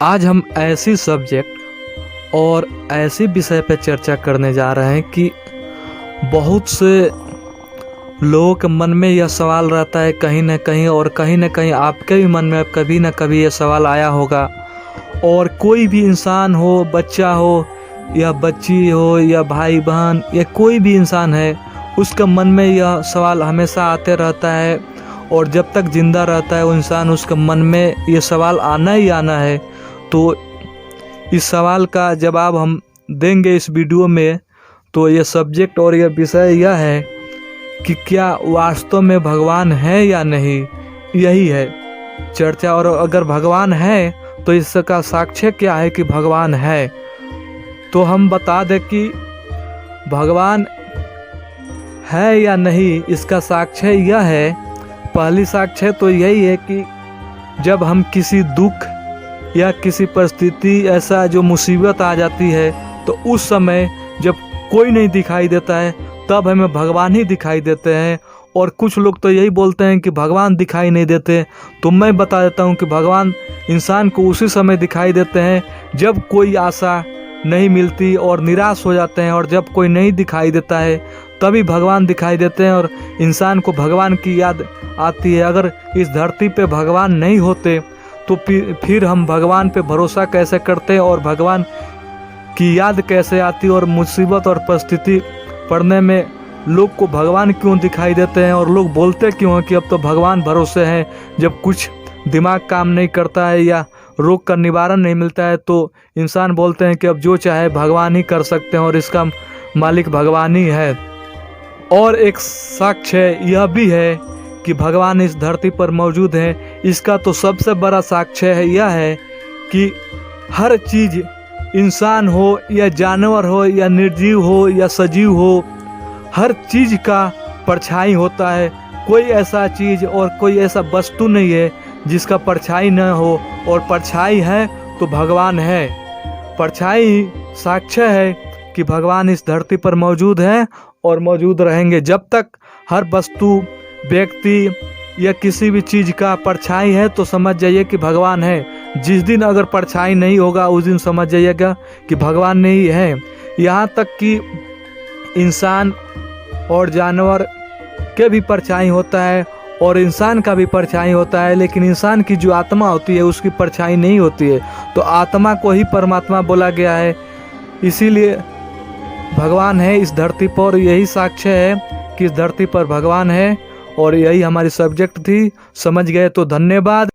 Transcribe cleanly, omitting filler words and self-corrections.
आज हम ऐसी सब्जेक्ट और ऐसे विषय पर चर्चा करने जा रहे हैं कि बहुत से लोगों के मन में यह सवाल रहता है कहीं ना कहीं, और कहीं ना कहीं आपके भी मन में कभी ना कभी यह सवाल आया होगा। और कोई भी इंसान हो, बच्चा हो या बच्ची हो या भाई बहन या कोई भी इंसान है, उसके मन में यह सवाल हमेशा आते रहता है। और जब तक ज़िंदा रहता है वो इंसान, उसके मन में ये सवाल आना ही आना है। तो इस सवाल का जवाब हम देंगे इस वीडियो में। तो ये सब्जेक्ट और यह विषय यह है कि क्या वास्तव में भगवान है या नहीं, यही है चर्चा। और अगर भगवान है तो इसका साक्ष्य क्या है कि भगवान है। तो हम बता दें कि भगवान है या नहीं, इसका साक्ष्य यह है। पहली साक्ष्य तो यही है कि जब हम किसी दुख या किसी परिस्थिति, ऐसा जो मुसीबत आ जाती है, तो उस समय जब कोई नहीं दिखाई देता है तब हमें भगवान ही दिखाई देते हैं। और कुछ लोग तो यही बोलते हैं कि भगवान दिखाई नहीं देते। तो मैं बता देता हूँ कि भगवान इंसान को उसी समय दिखाई देते हैं जब कोई आशा नहीं मिलती और निराश हो जाते हैं, और जब कोई नहीं दिखाई देता है तभी भगवान दिखाई देते हैं और इंसान को भगवान की याद आती है। अगर इस धरती पे भगवान नहीं होते तो फिर हम भगवान पे भरोसा कैसे करते और भगवान की याद कैसे आती, और मुसीबत और परिस्थिति पड़ने में लोग को भगवान क्यों दिखाई देते हैं और लोग बोलते क्यों हैं कि अब तो भगवान भरोसे हैं। जब कुछ दिमाग काम नहीं करता है या रोग का निवारण नहीं मिलता है तो इंसान बोलते हैं कि अब जो चाहे भगवान ही कर सकते हैं और इसका मालिक भगवान ही है। और एक साक्ष्य यह भी है कि भगवान इस धरती पर मौजूद है। इसका तो सबसे बड़ा साक्ष्य है यह है कि हर चीज़, इंसान हो या जानवर हो या निर्जीव हो या सजीव हो, हर चीज़ का परछाई होता है। कोई ऐसा चीज़ और कोई ऐसा वस्तु नहीं है जिसका परछाई न हो, और परछाई है तो भगवान है। परछाई साक्ष्य है कि भगवान इस धरती पर मौजूद है और मौजूद रहेंगे। जब तक हर वस्तु, व्यक्ति या किसी भी चीज़ का परछाई है तो समझ जाइए कि भगवान है। जिस दिन अगर परछाई नहीं होगा उस दिन समझ जाइएगा कि भगवान नहीं है। यहाँ तक कि इंसान और जानवर के भी परछाई होता है और इंसान का भी परछाई होता है, लेकिन इंसान की जो आत्मा होती है उसकी परछाई नहीं होती है। तो आत्मा को ही परमात्मा बोला गया है। इसीलिए भगवान है इस धरती पर। यही साक्ष्य है कि इस धरती पर भगवान है। और यही हमारी सब्जेक्ट थी। समझ गए तो धन्यवाद।